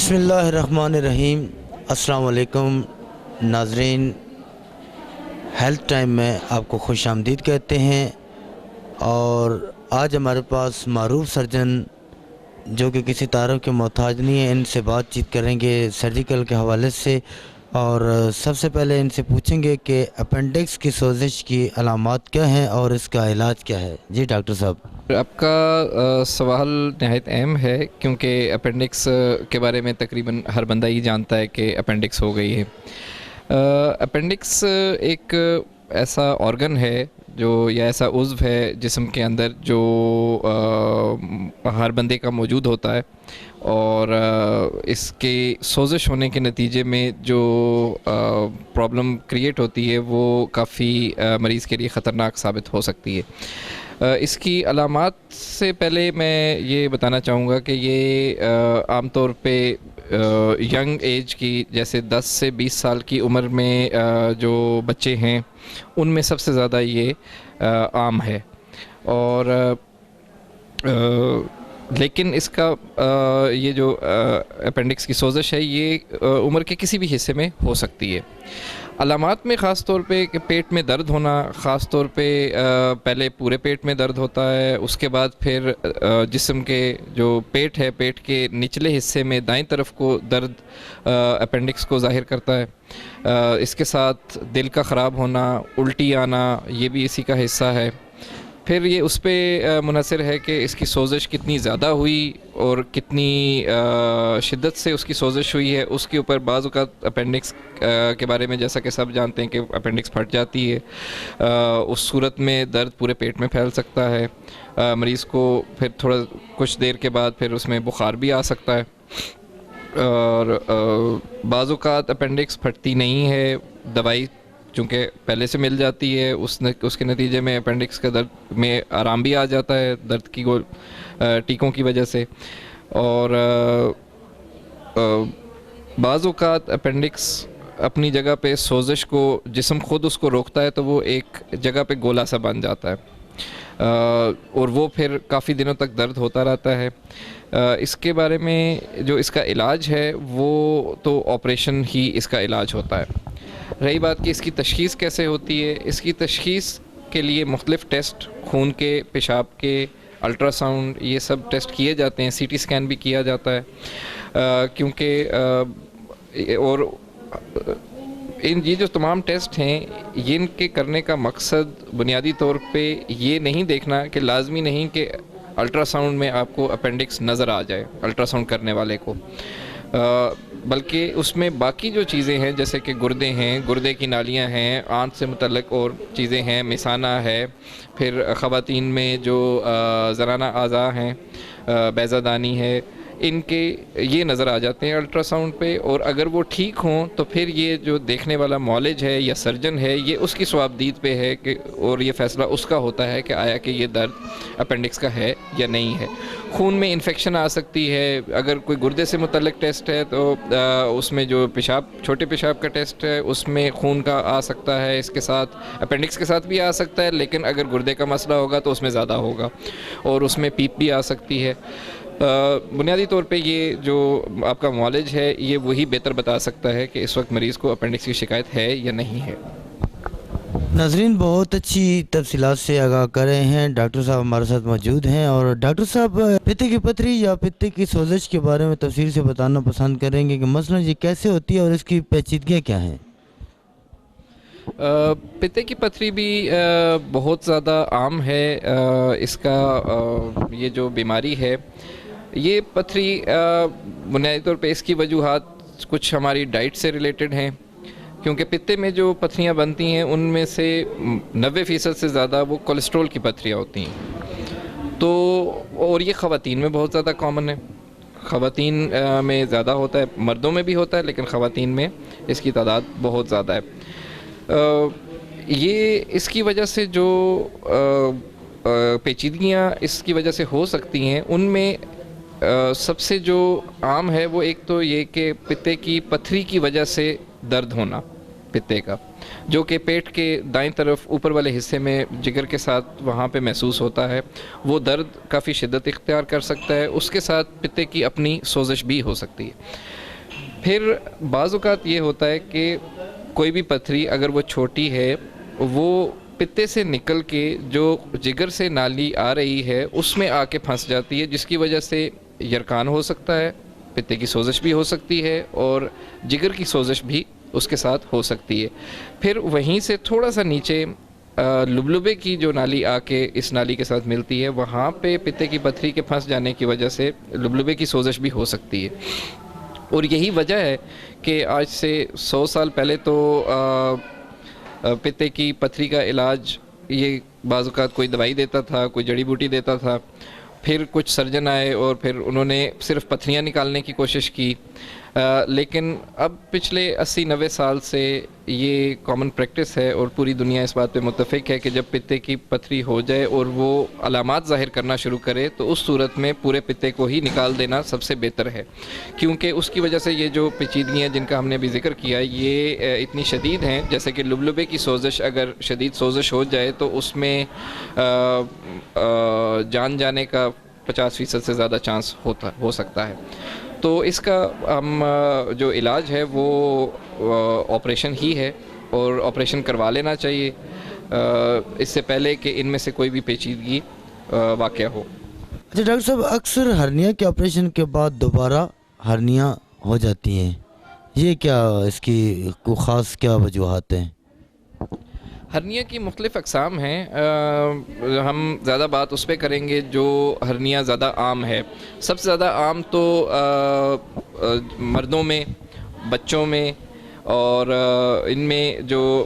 بسم اللہ الرحمن الرحیم۔ السلام علیکم ناظرین، ہیلتھ ٹائم میں آپ کو خوش آمدید کہتے ہیں۔ اور آج ہمارے پاس معروف سرجن جو کہ کسی تعارف کے محتاج نہیں ہیں، ان سے بات چیت کریں گے سرجیکل کے حوالے سے۔ اور سب سے پہلے ان سے پوچھیں گے کہ اپینڈکس کی سوزش کی علامات کیا ہیں اور اس کا علاج کیا ہے۔ جی ڈاکٹر صاحب۔ آپ کا سوال نہایت اہم ہے، کیونکہ اپینڈکس کے بارے میں تقریباً ہر بندہ ہی جانتا ہے کہ اپینڈکس ہو گئی ہے۔ اپینڈکس ایک ایسا آرگن ہے یا ایسا عضو ہے جسم کے اندر جو ہر بندے کا موجود ہوتا ہے، اور اس کے سوزش ہونے کے نتیجے میں جو پرابلم کریٹ ہوتی ہے وہ کافی مریض کے لیے خطرناک ثابت ہو سکتی ہے۔ اس کی علامات سے پہلے میں یہ بتانا چاہوں گا کہ یہ عام طور پہ ینگ ایج کی، جیسے 10 سے 20 سال کی عمر میں جو بچے ہیں ان میں سب سے زیادہ یہ عام ہے۔ اور لیکن اس کا یہ جو اپینڈکس کی سوزش ہے یہ عمر کے کسی بھی حصے میں ہو سکتی ہے۔ علامات میں خاص طور پہ کہ پیٹ میں درد ہونا، خاص طور پہ پہلے پورے پیٹ میں درد ہوتا ہے، اس کے بعد پھر جسم کے جو پیٹ ہے، پیٹ کے نچلے حصے میں دائیں طرف کو درد اپینڈکس کو ظاہر کرتا ہے۔ اس کے ساتھ دل کا خراب ہونا، الٹی آنا، یہ بھی اسی کا حصہ ہے۔ پھر یہ اس پہ منحصر ہے کہ اس کی سوزش کتنی زیادہ ہوئی اور کتنی شدت سے اس کی سوزش ہوئی ہے، اس کے اوپر بعض اوقات اپینڈکس کے بارے میں جیسا کہ سب جانتے ہیں کہ اپینڈکس پھٹ جاتی ہے، اس صورت میں درد پورے پیٹ میں پھیل سکتا ہے، مریض کو پھر تھوڑا کچھ دیر کے بعد پھر اس میں بخار بھی آ سکتا ہے۔ اور بعض اوقات اپینڈکس پھٹتی نہیں ہے، دوائی چونکہ پہلے سے مل جاتی ہے، اس کے نتیجے میں اپینڈکس کا درد میں آرام بھی آ جاتا ہے درد کی ٹیکوں کی وجہ سے۔ اور بعض اوقات اپینڈکس اپنی جگہ پہ سوزش کو جسم خود اس کو روکتا ہے، تو وہ ایک جگہ پہ گولا سا بن جاتا ہے، اور وہ پھر کافی دنوں تک درد ہوتا رہتا ہے۔ اس کے بارے میں جو اس کا علاج ہے وہ تو آپریشن ہی اس کا علاج ہوتا ہے۔ رہی بات کہ اس کی تشخیص کیسے ہوتی ہے، اس کی تشخیص کے لیے مختلف ٹیسٹ، خون کے، پیشاب کے، الٹرا ساؤنڈ، یہ سب ٹیسٹ کیے جاتے ہیں، سی ٹی اسکین بھی کیا جاتا ہے، کیونکہ اور یہ جو تمام ٹیسٹ ہیں ان کے کرنے کا مقصد بنیادی طور پہ یہ نہیں دیکھنا کہ لازمی نہیں کہ الٹرا ساؤنڈ میں آپ کو اپینڈکس نظر آ جائے الٹرا ساؤنڈ کرنے والے کو، بلکہ اس میں باقی جو چیزیں ہیں جیسے کہ گردے ہیں، گردے کی نالیاں ہیں، آنت سے متعلق اور چیزیں ہیں، مثانہ ہے، پھر خواتین میں جو زنانہ اعضاء ہیں، بیضہ دانی ہے، ان کے یہ نظر آ جاتے ہیں الٹرا ساؤنڈ پہ، اور اگر وہ ٹھیک ہوں تو پھر یہ جو دیکھنے والا معالج ہے یا سرجن ہے یہ اس کی صوابدید پہ ہے کہ، اور یہ فیصلہ اس کا ہوتا ہے کہ آیا کہ یہ درد اپینڈکس کا ہے یا نہیں ہے۔ خون میں انفیکشن آ سکتی ہے، اگر کوئی گردے سے متعلق ٹیسٹ ہے تو اس میں جو چھوٹے پیشاب کا ٹیسٹ ہے اس میں خون کا آ سکتا ہے، اس کے ساتھ اپینڈکس کے ساتھ بھی آ سکتا ہے، لیکن اگر گردے کا مسئلہ ہوگا تو اس میں زیادہ ہوگا، اور اس میں پیپ بھی آ سکتی ہے۔ بنیادی طور پہ یہ جو آپ کا معالج ہے یہ وہی بہتر بتا سکتا ہے کہ اس وقت مریض کو اپینڈکس کی شکایت ہے یا نہیں ہے۔ ناظرین بہت اچھی تفصیلات سے آگاہ کر رہے ہیں، ڈاکٹر صاحب ہمارے ساتھ موجود ہیں۔ اور ڈاکٹر صاحب پتے کی پتھری یا پتے کی سوزش کے بارے میں تفصیل سے بتانا پسند کریں گے کہ مثلا یہ کیسے ہوتی ہے اور اس کی پیچیدگیاں کیا ہیں؟ پتے کی پتھری بھی بہت زیادہ عام ہے۔ اس کا یہ جو بیماری ہے، یہ پتھری بنیادی طور پہ اس کی وجوہات کچھ ہماری ڈائٹ سے ریلیٹڈ ہیں، کیونکہ پتے میں جو پتھریاں بنتی ہیں ان میں سے 90% سے زیادہ وہ کولیسٹرول کی پتھریاں ہوتی ہیں، تو اور یہ خواتین میں بہت زیادہ کامن ہے، خواتین میں زیادہ ہوتا ہے، مردوں میں بھی ہوتا ہے لیکن خواتین میں اس کی تعداد بہت زیادہ ہے۔ یہ اس کی وجہ سے جو پیچیدگیاں اس کی وجہ سے ہو سکتی ہیں ان میں سب سے جو عام ہے وہ ایک تو یہ کہ پتے کی پتھری کی وجہ سے درد ہونا پتے کا، جو کہ پیٹ کے دائیں طرف اوپر والے حصے میں جگر کے ساتھ وہاں پہ محسوس ہوتا ہے، وہ درد کافی شدت اختیار کر سکتا ہے، اس کے ساتھ پتے کی اپنی سوزش بھی ہو سکتی ہے۔ پھر بعض اوقات یہ ہوتا ہے کہ کوئی بھی پتھری اگر وہ چھوٹی ہے وہ پتے سے نکل کے جو جگر سے نالی آ رہی ہے اس میں آ کے پھنس جاتی ہے، جس کی وجہ سے یرقان ہو سکتا ہے، پتے کی سوزش بھی ہو سکتی ہے اور جگر کی سوزش بھی اس کے ساتھ ہو سکتی ہے۔ پھر وہیں سے تھوڑا سا نیچے لبلبے کی جو نالی آ کے اس نالی کے ساتھ ملتی ہے، وہاں پہ پتے کی پتھری کے پھنس جانے کی وجہ سے لبلبے کی سوزش بھی ہو سکتی ہے۔ اور یہی وجہ ہے کہ آج سے 100 سال پہلے تو پتے کی پتھری کا علاج یہ بعض اوقات کوئی دوائی دیتا تھا، کوئی جڑی بوٹی دیتا تھا، پھر کچھ سرجن آئے اور پھر انہوں نے صرف پتھریاں نکالنے کی کوشش کی، لیکن اب پچھلے 80-90 سال سے یہ کامن پریکٹس ہے اور پوری دنیا اس بات پہ متفق ہے کہ جب پتے کی پتھری ہو جائے اور وہ علامات ظاہر کرنا شروع کرے تو اس صورت میں پورے پتے کو ہی نکال دینا سب سے بہتر ہے، کیونکہ اس کی وجہ سے یہ جو پیچیدگیاں جن کا ہم نے ابھی ذکر کیا یہ اتنی شدید ہیں، جیسے کہ لبلبے کی سوزش، اگر شدید سوزش ہو جائے تو اس میں جان جانے کا 50% سے زیادہ چانس ہو سکتا ہے۔ تو اس کا ہم جو علاج ہے وہ آپریشن ہی ہے اور آپریشن کروا لینا چاہیے اس سے پہلے کہ ان میں سے کوئی بھی پیچیدگی واقع ہو۔ اچھا ڈاکٹر صاحب، اکثر ہرنیا کے آپریشن کے بعد دوبارہ ہرنیا ہو جاتی ہیں، یہ کیا اس کی کوئی خاص کیا وجوہات ہیں؟ ہرنیا کی مختلف اقسام ہیں، ہم زیادہ بات اس پہ کریں گے جو ہرنیا زیادہ عام ہے۔ سب سے زیادہ عام تو مردوں میں، بچوں میں، اور ان میں جو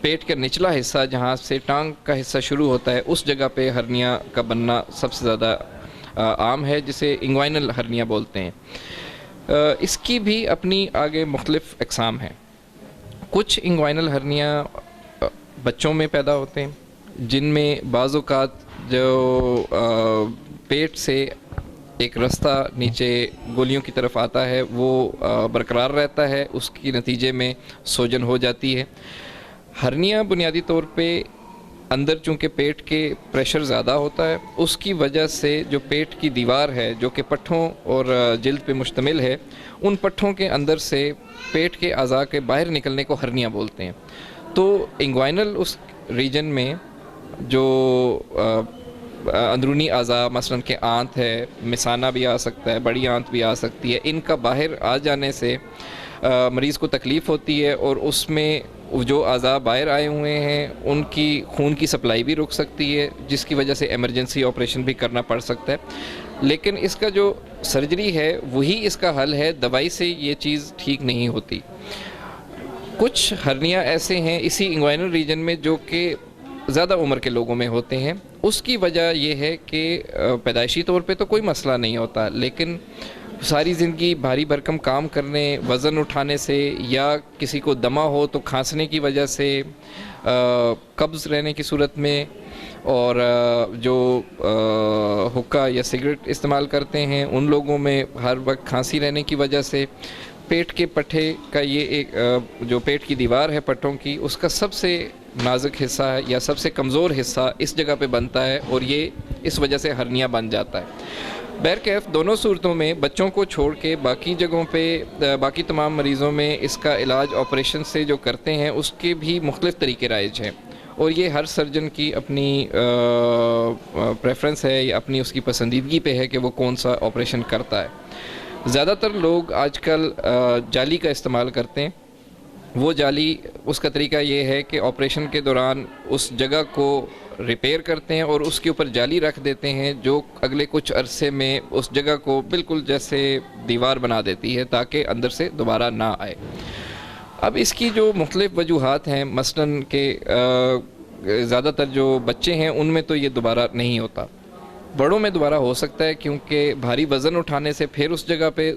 پیٹ کا نچلا حصہ جہاں سے ٹانگ کا حصہ شروع ہوتا ہے اس جگہ پہ ہرنیا کا بننا سب سے زیادہ عام ہے، جسے انگوائنل ہرنیا بولتے ہیں۔ اس کی بھی اپنی آگے مختلف اقسام ہیں۔ کچھ انگوائنل ہرنیا بچوں میں پیدا ہوتے ہیں جن میں بعض اوقات جو پیٹ سے ایک رستہ نیچے گولیوں کی طرف آتا ہے وہ برقرار رہتا ہے، اس کی نتیجے میں سوجن ہو جاتی ہے۔ ہرنیا بنیادی طور پہ اندر چونکہ پیٹ کے پریشر زیادہ ہوتا ہے اس کی وجہ سے جو پیٹ کی دیوار ہے جو کہ پٹھوں اور جلد پہ مشتمل ہے، ان پٹھوں کے اندر سے پیٹ کے اعضاء کے باہر نکلنے کو ہرنیا بولتے ہیں۔ تو انگوائنل اس ریجن میں جو اندرونی اعضاء مثلاً کہ آنت ہے، مثانہ بھی آ سکتا ہے، بڑی آنت بھی آ سکتی ہے، ان کا باہر آ جانے سے مریض کو تکلیف ہوتی ہے اور اس میں جو اعضاء باہر آئے ہوئے ہیں ان کی خون کی سپلائی بھی رک سکتی ہے، جس کی وجہ سے ایمرجنسی آپریشن بھی کرنا پڑ سکتا ہے۔ لیکن اس کا جو سرجری ہے وہی اس کا حل ہے، دوائی سے یہ چیز ٹھیک نہیں ہوتی۔ کچھ ہرنیا ایسے ہیں اسی انگوائنل ریجن میں جو کہ زیادہ عمر کے لوگوں میں ہوتے ہیں، اس کی وجہ یہ ہے کہ پیدائشی طور پہ تو کوئی مسئلہ نہیں ہوتا، لیکن ساری زندگی بھاری بھرکم کام کرنے، وزن اٹھانے سے، یا کسی کو دمہ ہو تو کھانسنے کی وجہ سے، قبض رہنے کی صورت میں، اور جو حقہ یا سگریٹ استعمال کرتے ہیں ان لوگوں میں ہر وقت کھانسی رہنے کی وجہ سے پیٹ کے پٹھے کا یہ ایک جو پیٹ کی دیوار ہے پٹھوں کی، اس کا سب سے نازک حصہ ہے یا سب سے کمزور حصہ اس جگہ پہ بنتا ہے اور یہ اس وجہ سے ہرنیا بن جاتا ہے۔ بہرکیف دونوں صورتوں میں بچوں کو چھوڑ کے باقی جگہوں پہ باقی تمام مریضوں میں اس کا علاج آپریشن سے جو کرتے ہیں اس کے بھی مختلف طریقے رائج ہیں، اور یہ ہر سرجن کی اپنی پریفرنس ہے یا اپنی اس کی پسندیدگی پہ ہے کہ وہ کون سا آپریشن کرتا ہے۔ زیادہ تر لوگ آج کل جالی کا استعمال کرتے ہیں۔ وہ جالی، اس کا طریقہ یہ ہے کہ آپریشن کے دوران اس جگہ کو ریپیئر کرتے ہیں اور اس کے اوپر جالی رکھ دیتے ہیں جو اگلے کچھ عرصے میں اس جگہ کو بالکل جیسے دیوار بنا دیتی ہے تاکہ اندر سے دوبارہ نہ آئے۔ اب اس کی جو مختلف وجوہات ہیں، مثلاً کہ زیادہ تر جو بچے ہیں ان میں تو یہ دوبارہ نہیں ہوتا، بڑوں میں دوبارہ ہو سکتا ہے کیونکہ بھاری وزن اٹھانے سے پھر اس جگہ پہ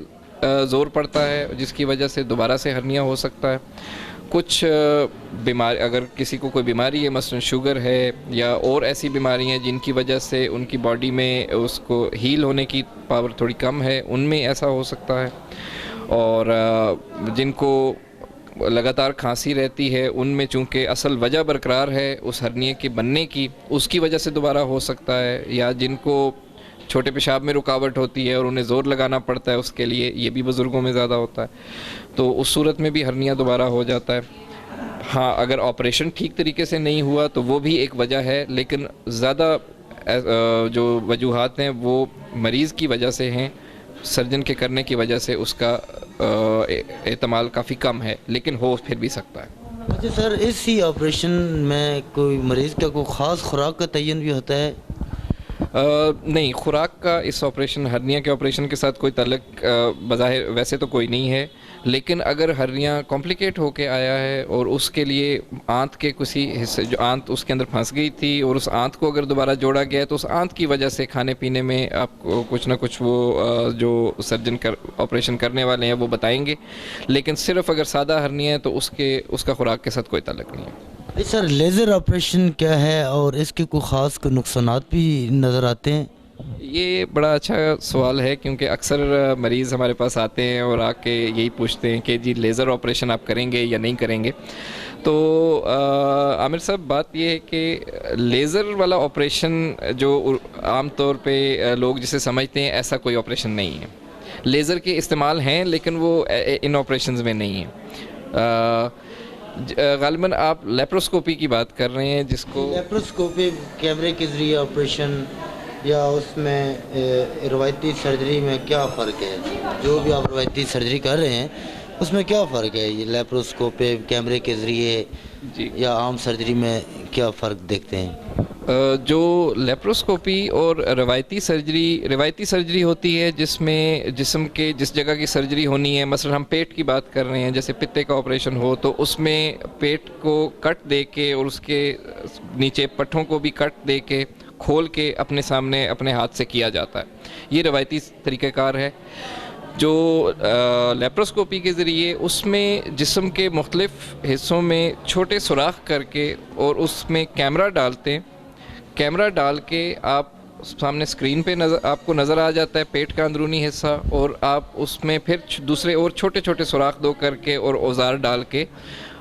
زور پڑتا ہے جس کی وجہ سے دوبارہ سے ہرنیا ہو سکتا ہے۔ کچھ بیماری، اگر کسی کو کوئی بیماری ہے مثلا شوگر ہے یا اور ایسی بیماری ہیں جن کی وجہ سے ان کی باڈی میں اس کو ہیل ہونے کی پاور تھوڑی کم ہے، ان میں ایسا ہو سکتا ہے، اور جن کو لگاتار کھانسی رہتی ہے ان میں چونکہ اصل وجہ برقرار ہے اس ہرنیے کے بننے کی، اس کی وجہ سے دوبارہ ہو سکتا ہے، یا جن کو چھوٹے پیشاب میں رکاوٹ ہوتی ہے اور انہیں زور لگانا پڑتا ہے اس کے لیے، یہ بھی بزرگوں میں زیادہ ہوتا ہے، تو اس صورت میں بھی ہرنیا دوبارہ ہو جاتا ہے۔ ہاں اگر آپریشن ٹھیک طریقے سے نہیں ہوا تو وہ بھی ایک وجہ ہے، لیکن زیادہ جو وجوہات ہیں وہ مریض کی وجہ سے ہیں، سرجن کے کرنے کی وجہ سے اس کا احتمال کافی کم ہے، لیکن ہو پھر بھی سکتا ہے۔ اچھا سر، اسی آپریشن میں کوئی مریض کا کوئی خاص خوراک کا تعین بھی ہوتا ہے؟ نہیں، خوراک کا اس آپریشن ہرنیا کے آپریشن کے ساتھ کوئی تعلق بظاہر ویسے تو کوئی نہیں ہے، لیکن اگر ہرنیا کمپلیکیٹ ہو کے آیا ہے اور اس کے لیے آنت کے کسی حصے، جو آنت اس کے اندر پھنس گئی تھی اور اس آنت کو اگر دوبارہ جوڑا گیا ہے تو اس آنت کی وجہ سے کھانے پینے میں آپ کو کچھ نہ کچھ وہ جو سرجن آپریشن کرنے والے ہیں وہ بتائیں گے، لیکن صرف اگر سادہ ہرنیا ہے تو اس کا خوراک کے ساتھ کوئی تعلق نہیں ہے۔ سر لیزر آپریشن کیا ہے اور اس کے کوئی خاص کوئی نقصانات بھی نظر آتے ہیں؟ یہ بڑا اچھا سوال ہے، کیونکہ اکثر مریض ہمارے پاس آتے ہیں اور آ کے یہی پوچھتے ہیں کہ جی لیزر آپریشن آپ کریں گے یا نہیں کریں گے۔ تو عامر صاحب بات یہ ہے کہ لیزر والا آپریشن جو عام طور پہ لوگ جسے سمجھتے ہیں ایسا کوئی آپریشن نہیں ہے۔ لیزر کے استعمال ہیں لیکن وہ ان آپریشنز میں نہیں ہیں۔ غالباً آپ لیپروسکوپی کی بات کر رہے ہیں، جس کو لیپروسکوپی کیمرے کے ذریعے آپریشن، یا اس میں روایتی سرجری میں کیا فرق ہے؟ جو بھی آپ روایتی سرجری کر رہے ہیں اس میں کیا فرق ہے؟ یہ لیپروسکوپی کیمرے کے ذریعے جی یا عام سرجری میں کیا فرق دیکھتے ہیں؟ جو لیپروسکوپی اور روایتی سرجری ہوتی ہے جس میں جسم کے جس جگہ کی سرجری ہونی ہے، مثلا ہم پیٹ کی بات کر رہے ہیں، جیسے پتے کا آپریشن ہو تو اس میں پیٹ کو کٹ دے کے اور اس کے نیچے پٹھوں کو بھی کٹ دے کے کھول کے اپنے سامنے اپنے ہاتھ سے کیا جاتا ہے، یہ روایتی طریقہ کار ہے۔ جو لیپروسکوپی کے ذریعے اس میں جسم کے مختلف حصوں میں چھوٹے سوراخ کر کے اور اس میں کیمرہ ڈالتے ہیں، کیمرہ ڈال کے آپ سامنے اسکرین پہ آپ کو نظر آ جاتا ہے پیٹ کا اندرونی حصہ، اور آپ اس میں پھر دوسرے اور چھوٹے چھوٹے سوراخ دو کر کے اور اوزار ڈال کے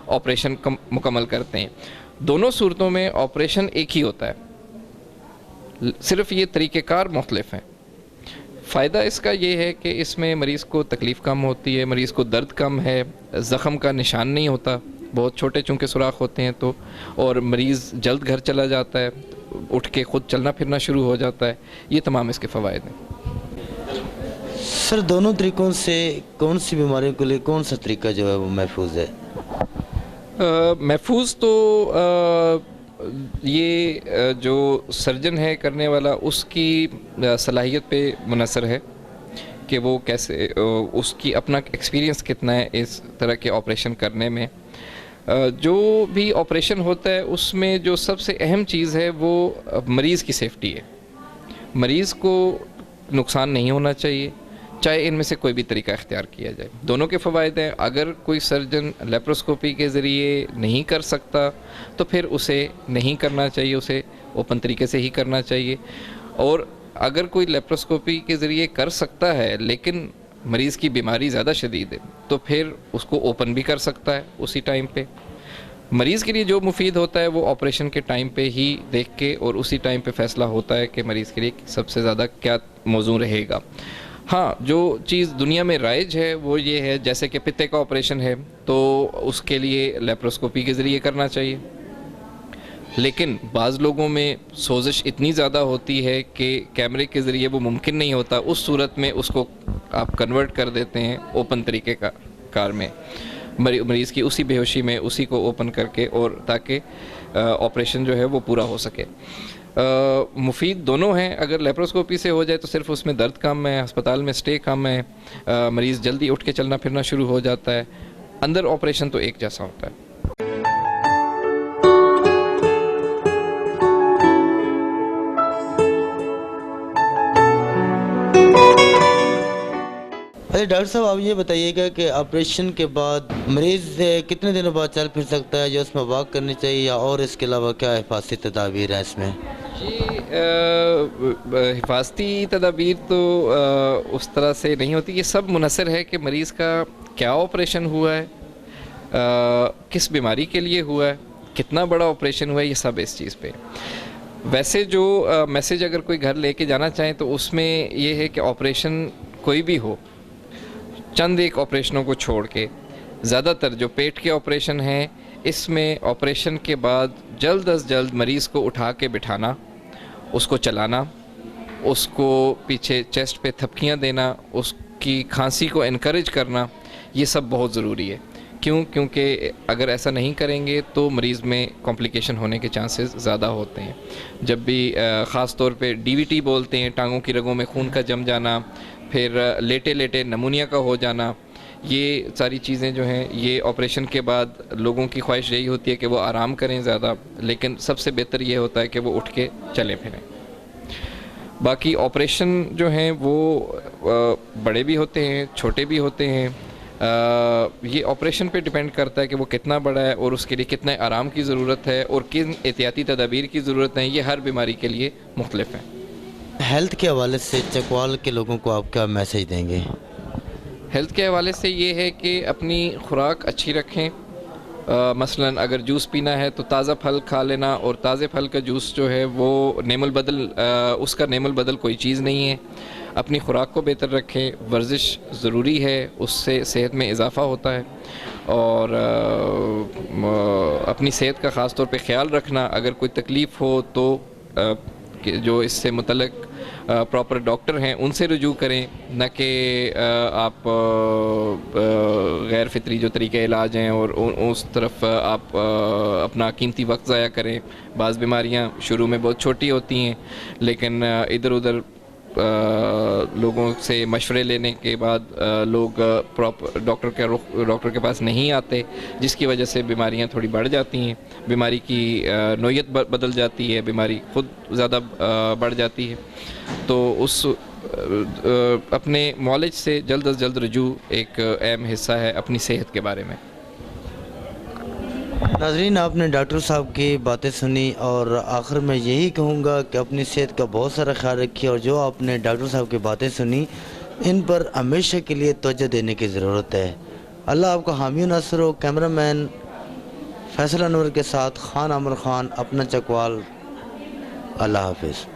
آپریشن مکمل کرتے ہیں۔ دونوں صورتوں میں آپریشن ایک ہی ہوتا ہے، صرف یہ طریقہ کار مختلف ہیں۔ فائدہ اس کا یہ ہے کہ اس میں مریض کو تکلیف کم ہوتی ہے، مریض کو درد کم ہے، زخم کا نشان نہیں ہوتا، بہت چھوٹے چونکہ سوراخ ہوتے ہیں تو، اور مریض جلد گھر چلا جاتا ہے، اٹھ کے خود چلنا پھرنا شروع ہو جاتا ہے۔ یہ تمام اس کے فوائد ہیں۔ سر دونوں طریقوں سے کون سی بیماریوں کے لیے کون سا طریقہ جو ہے وہ محفوظ ہے؟ محفوظ تو یہ جو سرجن ہے کرنے والا اس کی صلاحیت پہ منحصر ہے کہ وہ کیسے، اس کی اپنا ایکسپیرینس کتنا ہے اس طرح کے آپریشن کرنے میں۔ جو بھی آپریشن ہوتا ہے اس میں جو سب سے اہم چیز ہے وہ مریض کی سیفٹی ہے، مریض کو نقصان نہیں ہونا چاہیے، چاہے ان میں سے کوئی بھی طریقہ اختیار کیا جائے۔ دونوں کے فوائد ہیں۔ اگر کوئی سرجن لیپروسکوپی کے ذریعے نہیں کر سکتا تو پھر اسے نہیں کرنا چاہیے، اسے اوپن طریقے سے ہی کرنا چاہیے، اور اگر کوئی لیپروسکوپی کے ذریعے کر سکتا ہے لیکن مریض کی بیماری زیادہ شدید ہے تو پھر اس کو اوپن بھی کر سکتا ہے اسی ٹائم پہ۔ مریض کے لیے جو مفید ہوتا ہے وہ آپریشن کے ٹائم پہ ہی دیکھ کے اور اسی ٹائم پہ فیصلہ ہوتا ہے کہ مریض کے لیے سب سے زیادہ کیا موزوں رہے گا۔ ہاں جو چیز دنیا میں رائج ہے وہ یہ ہے، جیسے کہ پتے کا آپریشن ہے تو اس کے لیے لیپروسکوپی کے ذریعے کرنا چاہیے، لیکن بعض لوگوں میں سوزش اتنی زیادہ ہوتی ہے کہ کیمرے کے ذریعے وہ ممکن نہیں ہوتا، اس صورت میں اس کو آپ کنورٹ کر دیتے ہیں اوپن طریقے کار میں، مریض کی اسی بے ہوشی میں اسی کو اوپن کر کے، اور تاکہ آپریشن جو ہے وہ پورا ہو سکے۔ مفید دونوں ہیں۔ اگر لیپروسکوپی سے ہو جائے تو صرف اس میں درد کم ہے، ہسپتال میں سٹے کم ہے، مریض جلدی اٹھ کے چلنا پھرنا شروع ہو جاتا ہے، اندر آپریشن تو ایک جیسا ہوتا ہے۔ ڈاکٹر صاحب آپ یہ بتائیے گا کہ آپریشن کے بعد مریض کتنے دنوں بعد چل پھر سکتا ہے، جو اس میں واک کرنی چاہیے، یا اور اس کے علاوہ کیا حفاظتی تدابیر ہیں اس میں؟ جی حفاظتی تدابیر تو اس طرح سے نہیں ہوتی، یہ سب منحصر ہے کہ مریض کا کیا آپریشن ہوا ہے، کس بیماری کے لیے ہوا ہے، کتنا بڑا آپریشن ہوا ہے، یہ سب اس چیز پہ۔ ویسے جو میسیج اگر کوئی گھر لے کے جانا چاہیں تو اس میں یہ ہے کہ آپریشن کوئی بھی ہو، چند ایک آپریشنوں کو چھوڑ کے زیادہ تر جو پیٹ کے آپریشن ہیں اس میں آپریشن کے بعد جلد از جلد مریض کو اٹھا کے بٹھانا، اس کو چلانا، اس کو پیچھے چیسٹ پہ تھپکیاں دینا، اس کی کھانسی کو انکریج کرنا، یہ سب بہت ضروری ہے۔ کیونکہ اگر ایسا نہیں کریں گے تو مریض میں کمپلیکیشن ہونے کے چانسز زیادہ ہوتے ہیں۔ جب بھی خاص طور پہ ڈی وی ٹی بولتے ہیں، ٹانگوں کی رگوں میں خون کا جم جانا، پھر لیٹے لیٹے نمونیا کا ہو جانا، یہ ساری چیزیں جو ہیں یہ آپریشن کے بعد لوگوں کی خواہش یہی ہوتی ہے کہ وہ آرام کریں زیادہ، لیکن سب سے بہتر یہ ہوتا ہے کہ وہ اٹھ کے چلیں پھریں۔ باقی آپریشن جو ہیں وہ بڑے بھی ہوتے ہیں، چھوٹے بھی ہوتے ہیں، یہ آپریشن پہ ڈیپینڈ کرتا ہے کہ وہ کتنا بڑا ہے اور اس کے لیے کتنے آرام کی ضرورت ہے اور کن احتیاطی تدابیر کی ضرورت ہے، یہ ہر بیماری کے لیے مختلف ہیں۔ ہیلتھ کے حوالے سے چکوال کے لوگوں کو آپ کیا میسیج دیں گے؟ ہیلتھ کے حوالے سے یہ ہے کہ اپنی خوراک اچھی رکھیں، مثلا اگر جوس پینا ہے تو تازہ پھل کھا لینا، اور تازے پھل کا جوس جو ہے وہ نعم البدل، اس کا نعم البدل کوئی چیز نہیں ہے۔ اپنی خوراک کو بہتر رکھیں، ورزش ضروری ہے، اس سے صحت میں اضافہ ہوتا ہے، اور اپنی صحت کا خاص طور پہ خیال رکھنا۔ اگر کوئی تکلیف ہو تو جو اس سے متعلق پراپر ڈاکٹر ہیں ان سے رجوع کریں، نہ کہ آپ غیر فطری جو طریقہ علاج ہیں اور اس طرف آپ اپنا قیمتی وقت ضائع کریں۔ بعض بیماریاں شروع میں بہت چھوٹی ہوتی ہیں لیکن ادھر ادھر لوگوں سے مشورے لینے کے بعد لوگ ڈاکٹر کے پاس نہیں آتے، جس کی وجہ سے بیماریاں تھوڑی بڑھ جاتی ہیں، بیماری کی نوعیت بدل جاتی ہے، بیماری خود زیادہ بڑھ جاتی ہے۔ تو اس اپنے معالج سے جلد از جلد رجوع ایک اہم حصہ ہے اپنی صحت کے بارے میں۔ ناظرین، آپ نے ڈاکٹر صاحب کی باتیں سنی، اور آخر میں یہی کہوں گا کہ اپنی صحت کا بہت سارا خیال رکھیے، اور جو آپ نے ڈاکٹر صاحب کی باتیں سنی ان پر ہمیشہ کے لیے توجہ دینے کی ضرورت ہے۔ اللہ آپ کا حامی و ناصر ہو۔ کیمرہ مین فیصل انور کے ساتھ خان عامر خان، اپنا چکوال۔ اللہ حافظ۔